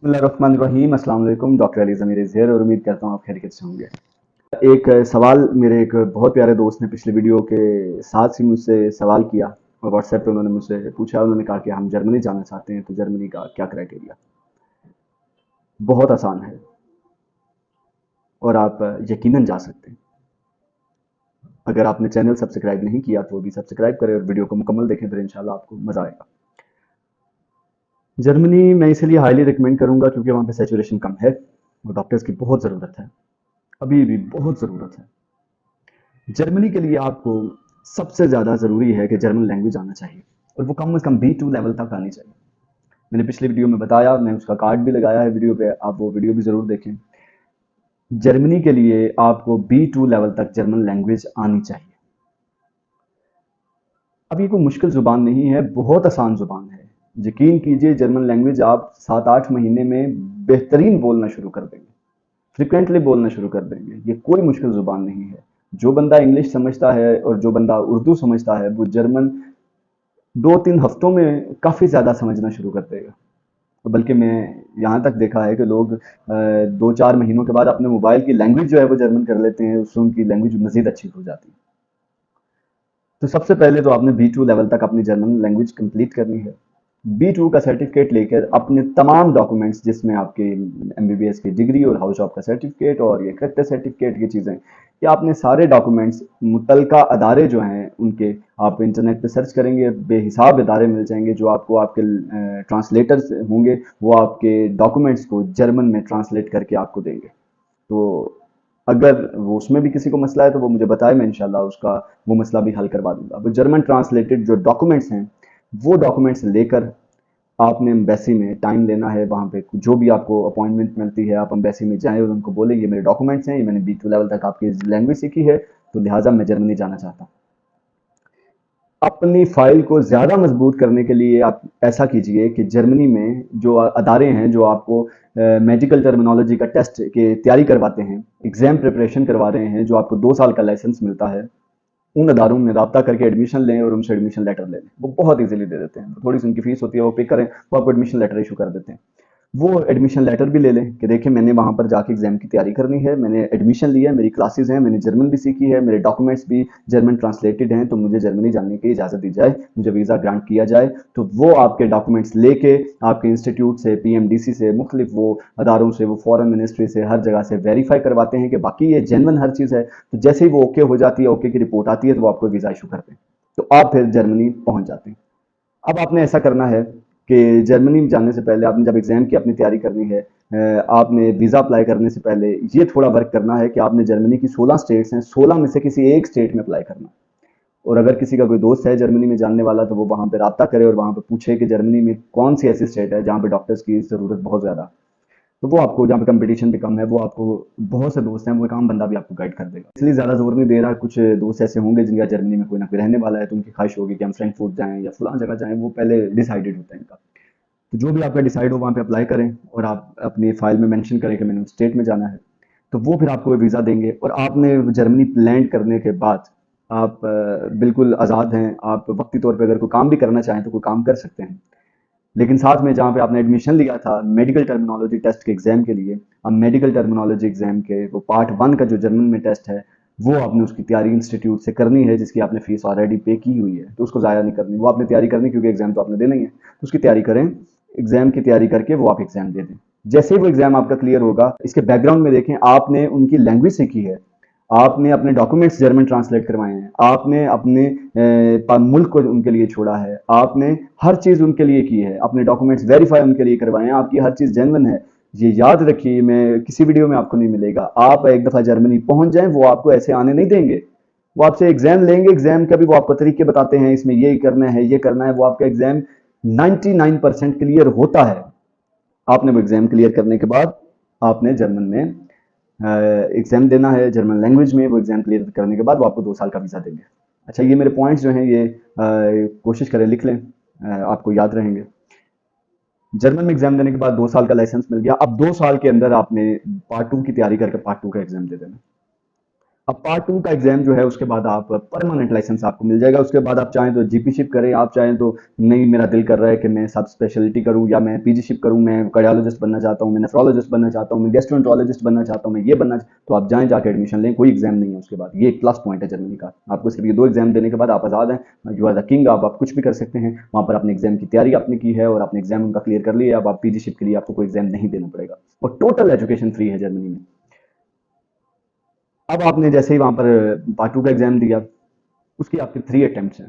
बिस्मिल्लाहिर्रहमानिर्रहीम। अस्सलाम वालेकुम। डॉक्टर अली ज़मीर ज़ेर और उम्मीद करता हूँ आप खैरियत से होंगे। एक सवाल मेरे एक बहुत प्यारे दोस्त ने पिछले वीडियो के साथ ही मुझसे सवाल किया और व्हाट्सएप पे उन्होंने मुझसे पूछा। उन्होंने कहा कि हम जर्मनी जाना चाहते हैं, तो जर्मनी का क्या क्राइटेरिया। बहुत आसान है और आप यकीनन जा सकते हैं। अगर आपने चैनल सब्सक्राइब नहीं किया तो अभी सब्सक्राइब करें और वीडियो को मुकम्मल देखें, फिर इंशाल्लाह आपको मज़ा आएगा। जर्मनी मैं इसलिए हाईली रिकमेंड करूंगा क्योंकि वहाँ पे सैचुरेशन कम है और डॉक्टर्स की बहुत ज़रूरत है, अभी भी बहुत ज़रूरत है। जर्मनी के लिए आपको सबसे ज़्यादा ज़रूरी है कि जर्मन लैंग्वेज आना चाहिए और वो कम से कम B2 लेवल तक आनी चाहिए। मैंने पिछले वीडियो में बताया, मैं उसका कार्ड भी लगाया है वीडियो पे, आप वो वीडियो भी ज़रूर देखें। जर्मनी के लिए आपको B2 लेवल तक जर्मन लैंग्वेज आनी चाहिए। अब ये कोई मुश्किल ज़ुबान नहीं है, बहुत आसान ज़ुबान है। यकीन कीजिए, जर्मन लैंग्वेज आप 7-8 महीने में बेहतरीन बोलना शुरू कर देंगे, फ्रिक्वेंटली बोलना शुरू कर देंगे। ये कोई मुश्किल ज़ुबान नहीं है। जो बंदा इंग्लिश समझता है और जो बंदा उर्दू समझता है, वो जर्मन 2-3 हफ्तों में काफ़ी ज़्यादा समझना शुरू कर देगा। बल्कि मैं यहाँ तक देखा है कि लोग 2-4 महीनों के बाद अपने मोबाइल की लैंग्वेज जो है वो जर्मन कर लेते हैं, उससे उनकी लैंग्वेज मज़ीद अच्छी हो जाती है। तो सबसे पहले तो आपने B2 लेवल तक अपनी जर्मन लैंग्वेज कंप्लीट करनी है। B2 का सर्टिफिकेट लेकर अपने तमाम डॉक्यूमेंट्स, जिसमें आपके MBBS की डिग्री और हाउस जॉब का सर्टिफिकेट और ये करेक्टर सर्टिफिकेट, ये चीज़ें, ये आपने सारे डॉक्यूमेंट्स मुतलका अदारे जो हैं उनके, आप इंटरनेट पे सर्च करेंगे, बेहिसाब अदारे मिल जाएंगे जो आपको आपके ट्रांसलेटर्स होंगे, वो आपके डॉक्यूमेंट्स को जर्मन में ट्रांसलेट करके आपको देंगे। तो अगर वो उसमें भी किसी को मसला है तो वो मुझे बताए, मैं इंशाल्लाह उसका वो मसला भी हल करवा दूंगा। वो जर्मन ट्रांसलेटेड जो डॉक्यूमेंट्स हैं, वो डॉक्यूमेंट्स लेकर आपने एम्बेसी में टाइम लेना है। वहाँ पे जो भी आपको अपॉइंटमेंट मिलती है, आप एम्बेसी में जाएं और उनको बोले ये मेरे डॉक्यूमेंट्स हैं, ये मैंने B2 लेवल तक आपकी लैंग्वेज सीखी है, तो लिहाजा मैं जर्मनी जाना चाहता हूँ। अपनी फाइल को ज़्यादा मजबूत करने के लिए आप ऐसा कीजिए कि जर्मनी में जो अदारे हैं जो आपको मेडिकल टर्मिनोलॉजी का टेस्ट की तैयारी करवाते हैं, एग्ज़ाम प्रिपरेशन करवा रहे हैं, जो आपको 2 साल का लाइसेंस मिलता है, उन अदारों में रब्ता करके एडमिशन लें और उनसे एडमिशन लेटर ले लें। वो बहुत इजीली दे देते हैं। थोड़ी सी उनकी फीस होती है, वो पे करें, वो आपको एडमिशन लेटर इशू कर देते हैं। वो एडमिशन लेटर भी ले लें कि देखिए मैंने वहाँ पर जाके एग्जाम की तैयारी करनी है, मैंने एडमिशन लिया है, मेरी क्लासेस हैं, मैंने जर्मन भी सीखी है, मेरे डॉक्यूमेंट्स भी जर्मन ट्रांसलेटेड हैं, तो मुझे जर्मनी जाने की इजाज़त दी जाए, मुझे वीज़ा ग्रांट किया जाए। तो वो आपके डॉक्यूमेंट्स लेके आपके इंस्टीट्यूट से, PMDC से, मुख्तलिफ वो अदारों से, वो फॉरेन मिनिस्ट्री से, हर जगह से वेरीफाई करवाते हैं कि बाकी ये जेनवन हर चीज़ है। तो जैसे ही वो ओके हो जाती है, ओके की रिपोर्ट आती है, तो वो आपको वीज़ा इशू करते हैं, तो आप फिर जर्मनी पहुँच जाते हैं। अब आपने ऐसा करना है कि जर्मनी में जाने से पहले आपने जब एग्ज़ाम की अपनी तैयारी करनी है, आपने वीज़ा अप्लाई करने से पहले ये थोड़ा वर्क करना है कि आपने जर्मनी की 16 स्टेट्स हैं, 16 में से किसी एक स्टेट में अप्लाई करना। और अगर किसी का कोई दोस्त है जर्मनी में जानने वाला, तो वो वहाँ पे राब्ता करे और वहाँ पे पूछे कि जर्मनी में कौन सी ऐसी स्टेट है जहाँ पे डॉक्टर्स की ज़रूरत बहुत ज़्यादा, तो वो आपको, जहाँ पे कंपटीशन भी कम है, वो आपको, बहुत से दोस्त हैं, वो एक आम बंदा भी आपको गाइड कर देगा। इसलिए ज़्यादा जोर नहीं दे रहा। कुछ दोस्त ऐसे होंगे जिनका जर्मनी में कोई ना कोई रहने वाला है, तो उनकी ख्वाहिश होगी कि हम फ्रैंकफर्ट जाएं या फलां जगह जाएं, वो पहले डिसाइडेड होता है इनका। तो जो भी आपका डिसाइड हो वहाँ पे अप्लाई करें और आप अपनी फाइल में मेंशन करें कि मैंने उस स्टेट में जाना है, तो वो फिर आपको वीज़ा देंगे। और आपने जर्मनी लैंड करने के बाद आप बिल्कुल आज़ाद हैं। आप वक्ती तौर पे अगर कोई काम भी करना चाहें तो कोई काम कर सकते हैं, लेकिन साथ में जहाँ पे आपने एडमिशन लिया था मेडिकल टर्मिनोलॉजी टेस्ट के एग्ज़ाम के लिए, अब मेडिकल टर्मिनोलॉजी एग्ज़ाम के वो पार्ट 1 का जो जर्मन में टेस्ट है, वो आपने उसकी तैयारी इंस्टीट्यूट से करनी है, जिसकी आपने फीस ऑलरेडी पे की हुई है, तो उसको ज़ाया नहीं करनी, वो आपने तैयारी करनी, क्योंकि एग्ज़ाम तो आपने देना ही है, तो उसकी तैयारी करें। एग्ज़ाम की तैयारी करके वो आप एग्ज़ाम दे दें। जैसे ही वो एग्ज़ाम आपका क्लियर होगा, इसके बैकग्राउंड में देखें, आपने उनकी लैंग्वेज सीखी है, आपने अपने डॉक्यूमेंट्स जर्मन ट्रांसलेट करवाए हैं, आपने अपने मुल्क को उनके लिए छोड़ा है, आपने हर चीज़ उनके लिए की है, अपने डॉक्यूमेंट्स वेरीफाई उनके लिए करवाए हैं, आपकी हर चीज़ जेन्युइन है। ये याद रखिए, मैं किसी वीडियो में आपको नहीं मिलेगा। आप एक दफ़ा जर्मनी पहुंच जाएं, वो आपको ऐसे आने नहीं देंगे। वो आपसे एग्जाम लेंगे, एग्जाम का भी वो आपको तरीके बताते हैं, इसमें ये करना है, ये करना है। वो आपका एग्जाम 99% क्लियर होता है। आपने वो एग्जाम क्लियर करने के बाद आपने जर्मन में एग्जाम देना है, जर्मन लैंग्वेज में। वो एग्जाम क्लियर करने के बाद वो आपको 2 साल का वीज़ा देंगे। अच्छा, ये मेरे पॉइंट्स जो हैं, ये कोशिश करें लिख लें, आपको याद रहेंगे। जर्मन में एग्जाम देने के बाद 2 साल का लाइसेंस मिल गया। अब 2 साल के अंदर आपने पार्ट 2 की तैयारी करके पार्ट 2 का एग्जाम दे देना। अब पार्ट 2 का एग्जाम जो है उसके बाद आप परमानेंट लाइसेंस आपको मिल जाएगा। उसके बाद आप चाहें तो जीपीशिप करें, आप चाहें तो नहीं मेरा दिल कर रहा है कि मैं सब स्पेशलिटी करूं या मैं पीजीशिप करूं, मैं कार्डियोलॉजिस्ट बनना चाहता हूं, मैं नेफ्रोलॉजिस्ट बनना चाहता हूं, मैं गैस्ट्रोएंटरोलॉजिस्ट बनना चाहता हूं, मैं ये बनना, तो आप जाएं जाके एडमिशन लें, कोई एग्जाम नहीं है उसके बाद। ये एक प्लस पॉइंट है जर्मनी का। आपको सिर्फ ये 2 एग्जाम देने के बाद आप आज़ाद हैं, यू आर द किंग, आप कुछ भी कर सकते हैं। वहाँ पर अपने एग्जाम की तैयारी आपने की है और आपने एग्जाम उनका क्लियर कर लिया, अब आप पीजीशिप के लिए आपको कोई एग्जाम नहीं देना पड़ेगा और टोटल एजुकेशन फ्री है जर्मनी में। अब आपने जैसे ही वहाँ पर पार्ट 2 का एग्जाम दिया, उसकी आपके 3 अटेम्प्ट्स हैं।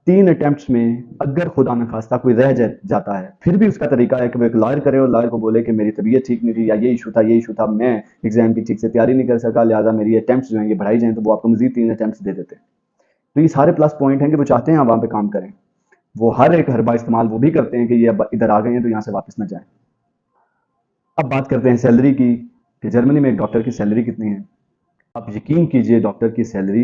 3 अटेम्प्ट्स में अगर खुदा न खास्ता कोई रह जाता है, फिर भी उसका तरीका है कि वो एक लॉयर करे और लॉयर को बोले कि मेरी तबीयत ठीक नहीं थी या ये इशू था, मैं एग्जाम की ठीक से तैयारी नहीं कर सका, लिहाजा मेरी अटेम्प्ट्स जो हैं ये बढ़ाई जाएं, तो वो आपको मजीद 3 अटेम्प्ट्स दे देते हैं। तो ये सारे प्लस पॉइंट हैं कि वो चाहते हैं आप वहाँ पे काम करें। वो हर एक हरबा इस्तेमाल वो भी करते हैं कि ये अब इधर आ गए हैं तो यहाँ से वापस ना जाएं। अब बात करते हैं सैलरी की, कि जर्मनी में एक डॉक्टर की सैलरी कितनी है। आप यकीन कीजिए डॉक्टर की सैलरी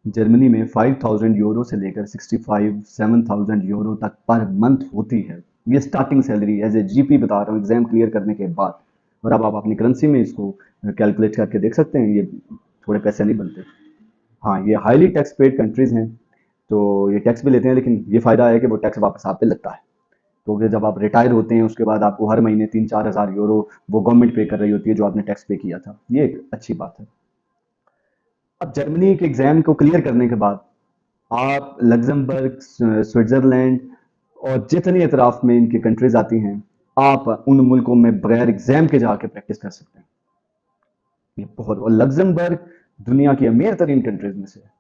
जर्मनी में 5,000 यूरो से लेकर 65-7,000 यूरो तक पर मंथ होती है। ये starting salary as a GP बता रहा हूँ एग्जाम क्लियर करने के बाद। और अब आप अपनी करेंसी में इसको कैलकुलेट करके देख सकते हैं, ये थोड़े पैसे नहीं बनते। हाँ, ये हाईली टैक्स पेड कंट्रीज हैं, तो ये टैक्स भी लेते हैं, लेकिन ये फ़ायदा है कि वो टैक्स वापस आप पे लगता है। तो कि जब आप रिटायर होते हैं उसके बाद आपको हर महीने 3-4 हज़ार यूरो वो गवर्नमेंट पे कर रही होती है जो आपने टैक्स पे किया था। ये एक अच्छी बात है। अब जर्मनी के एग्ज़ाम को क्लियर करने के बाद आप लग्जमबर्ग, स्विट्ज़रलैंड और जितनी अतराफ में इनकी कंट्रीज़ आती हैं, आप उन मुल्कों में बगैर एग्ज़ाम के जाके प्रैक्टिस कर सकते हैं। ये बहुत, और लग्जमबर्ग दुनिया की अमीर तरीन कंट्रीज़ में से है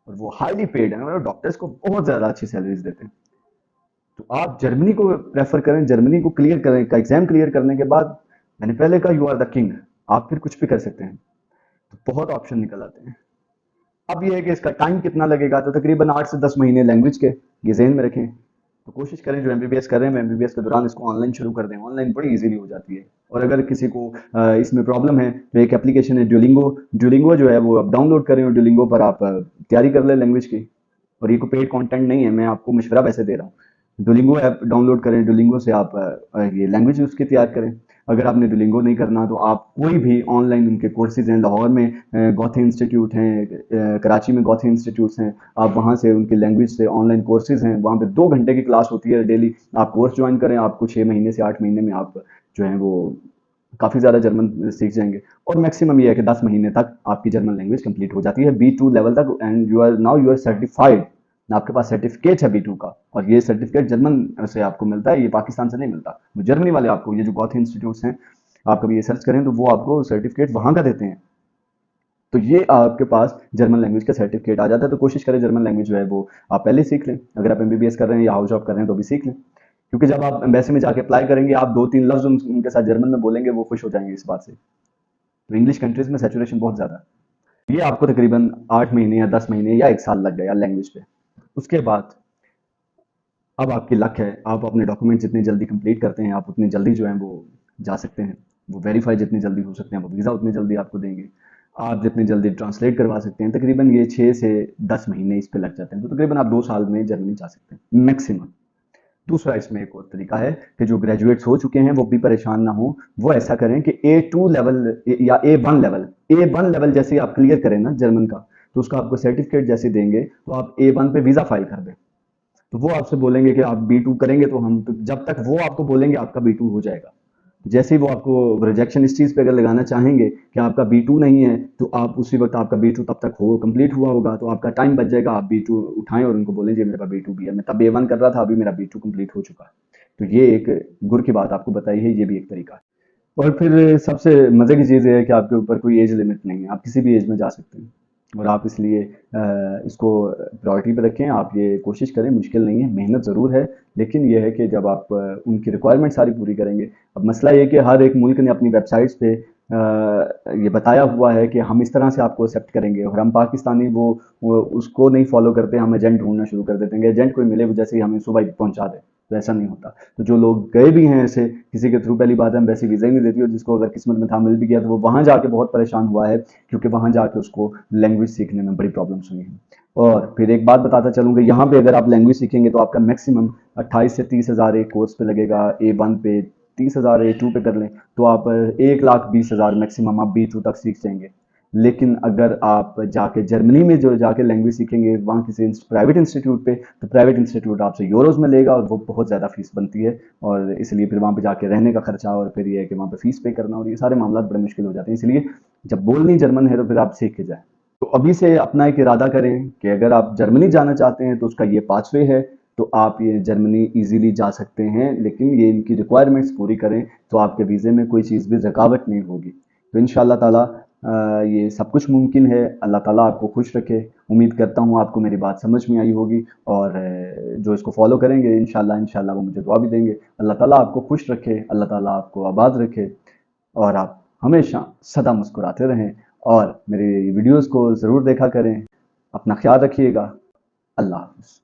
और वो हाईली पेड हैं और डॉक्टर्स को बहुत ज़्यादा अच्छी सैलरीज देते हैं। तो आप जर्मनी को प्रेफर करें, जर्मनी को क्लियर करें का एग्ज़ाम क्लियर करने के बाद, मैंने पहले कहा यू आर द किंग, आप फिर कुछ भी कर सकते हैं। तो बहुत ऑप्शन निकल आते हैं। अब ये है कि इसका टाइम कितना लगेगा, तो तकरीबन 8 से 10 महीने लैंग्वेज के, ये ज़हन में रखें। तो कोशिश करें जो एमबीबीएस कर रहे हैं एमबीबीएस के दौरान इसको ऑनलाइन शुरू कर दें, ऑनलाइन बड़ी इजीली हो जाती है। और अगर किसी को इसमें प्रॉब्लम है तो एक एप्लीकेशन है ड्यूलिंगो, ड्यूलिंगो जो है वो आप डाउनलोड करें और ड्यूलिंगो पर आप तैयारी कर लें लैंग्वेज की। और ये कोई पेड कंटेंट नहीं है, मैं आपको मशवरा वैसे दे रहा हूँ। डुलिंगो ऐप डाउनलोड करें, डुलिंगो से आप ये लैंग्वेज उसकी तैयार करें। अगर आपने डुलिंगो नहीं करना तो आप कोई भी ऑनलाइन उनके कोर्सेज हैं, लाहौर में गौथी इंस्टीट्यूट हैं, कराची में गौथी इंस्टीट्यूट्स हैं, आप वहाँ से उनकी लैंग्वेज से ऑनलाइन कोर्सेज हैं, वहाँ पे 2 घंटे की क्लास होती है डेली। आप कोर्स ज्वाइन करें, आपको 6 महीने से 8 महीने में आप जो है वो काफ़ी ज़्यादा जर्मन सीख जाएंगे। और मैक्सिमम ये है कि 10 महीने तक आपकी जर्मन लैंग्वेज कंप्लीट हो जाती है B2 लेवल तक, एंड यू आर सर्टिफाइड। आपके पास सर्टिफिकेट है B2 का, और ये सर्टिफिकेट जर्मन से आपको मिलता है, ये पाकिस्तान से नहीं मिलता। वो जर्मनी वाले आपको, ये जो गौथी इंस्टीट्यूट्स हैं, आप कभी ये सर्च करें तो वो आपको सर्टिफिकेट वहाँ का देते हैं। तो ये आपके पास जर्मन लैंग्वेज का सर्टिफिकेट आ जाता है। तो कोशिश करें जर्मन लैंग्वेज जो है वो आप पहले सीख लें। अगर आप एमबीबीएस कर रहे हैं या हाउस जॉब कर रहे हैं तो भी सीख लें, क्योंकि जब आप एम्बेसी में जाके अप्लाई करेंगे, आप 2-3 लफ्ज उनके साथ जर्मन में बोलेंगे, वो खुश हो जाएंगे इस बात से। तो इंग्लिश कंट्रीज में सैचुरेशन बहुत ज़्यादा है। ये आपको तकरीबन 8 महीने या 10 महीने या 1 साल लग गया लैंग्वेज पे। उसके बाद अब आपकी लक है, आप अपने डॉक्यूमेंट जितनी जल्दी कंप्लीट करते हैं, आप उतनी जल्दी जो है वो जा सकते हैं। वो वेरीफाई जितनी जल्दी हो सकते हैं, वो वीज़ा उतनी जल्दी आपको देंगे। आप जितनी जल्दी ट्रांसलेट करवा सकते हैं, तकरीबन ये 6 से 10 महीने इस पे लग जाते हैं। तो तकरीबन आप 2 साल में जर्मनी जा सकते हैं मैक्सिमम। दूसरा इसमें एक और तरीका है कि जो ग्रेजुएट्स हो चुके हैं वो भी परेशान ना हो। वो ऐसा करें कि A2 लेवल या A1 लेवल जैसे आप क्लियर करें ना जर्मन का, तो उसका आपको सर्टिफिकेट जैसे देंगे तो आप A1 पे वीज़ा फाइल कर दें। तो वो आपसे बोलेंगे कि आप B2 करेंगे, तो हम तो जब तक वो आपको बोलेंगे आपका B2 हो जाएगा। जैसे ही वो आपको रिजेक्शन इस चीज़ पे अगर लगाना चाहेंगे कि आपका B2 नहीं है, तो आप उसी वक्त आपका B2 तब तक हो कंप्लीट हुआ होगा, तो आपका टाइम बच जाएगा। आप B2 उठाएं और उनको बोलें जी मेरे पास B2 भी है, मैं तब A1 कर रहा था, अभी मेरा B2 कंप्लीट हो चुका है। तो ये एक गुर की बात आपको बताई है, ये भी एक तरीका है। और फिर सबसे मज़े की चीज़ ये है कि आपके ऊपर कोई एज लिमिट नहीं है, आप किसी भी एज में जा सकते हैं। और आप इसलिए इसको प्रायोरिटी पे रखें, आप ये कोशिश करें, मुश्किल नहीं है, मेहनत ज़रूर है, लेकिन ये है कि जब आप उनकी रिक्वायरमेंट सारी पूरी करेंगे। अब मसला ये है कि हर एक मुल्क ने अपनी वेबसाइट्स पे ये बताया हुआ है कि हम इस तरह से आपको एक्सेप्ट करेंगे, और हम पाकिस्तानी वो उसको नहीं फॉलो करते, हम एजेंट ढूंढना शुरू कर देते हैं, एजेंट कोई मिले वो जैसे ही हमें सुबह ही पहुंचा दे। तो ऐसा नहीं होता। तो जो लोग गए भी हैं ऐसे किसी के थ्रू, पहली बात है एम्बेसी वीज़ा ही नहीं देती, और जिसको अगर किस्मत में था मिल भी गया तो वो वहाँ जाके बहुत परेशान हुआ है, क्योंकि वहाँ जाके उसको लैंग्वेज सीखने में बड़ी प्रॉब्लम्स हुई हैं। और फिर एक बात बताता चलूँ कि यहाँ पे अगर आप लैंग्वेज सीखेंगे तो आपका मैक्सिमम 28 से 30 हज़ार एक कोर्स पे लगेगा। A1 पे 30 हज़ार, A2 पे कर लें तो आप 1,20,000 मैक्सिमम आप B2 तक सीख जाएंगे। लेकिन अगर आप जाके जर्मनी में जो जाके लैंग्वेज सीखेंगे वहाँ किसी प्राइवेट इंस्टीट्यूट पे, तो प्राइवेट इंस्टीट्यूट आपसे यूरोज़ में लेगा और वो बहुत ज़्यादा फ़ीस बनती है, और इसलिए फिर वहाँ पे जाके रहने का खर्चा, और फिर ये है कि वहाँ पे फ़ीस पे करना, और ये सारे मामला बड़े मुश्किल हो जाते हैं। इसलिए जब बोलनी जर्मन है तो फिर आप सीख के जाएँ। तो अभी से अपना एक इरादा करें कि अगर आप जर्मनी जाना चाहते हैं तो उसका ये पाथवे है, तो आप ये जर्मनी इजीली जा सकते हैं, लेकिन ये इनकी रिक्वायरमेंट्स पूरी करें तो आपके वीज़े में कोई चीज़ भी रुकावट नहीं होगी। तो इंशाल्लाह ताला ये सब कुछ मुमकिन है। अल्लाह ताला आपको खुश रखे। उम्मीद करता हूँ आपको मेरी बात समझ में आई होगी, और जो इसको फॉलो करेंगे इंशाल्लाह इंशाल्लाह वो मुझे दुआ भी देंगे। अल्लाह ताला आपको खुश रखे, अल्लाह ताला आपको आबाद रखे, और आप हमेशा सदा मुस्कुराते रहें, और मेरे वीडियोस को ज़रूर देखा करें। अपना ख्याल रखिएगा। अल्लाह हाफ़िज़।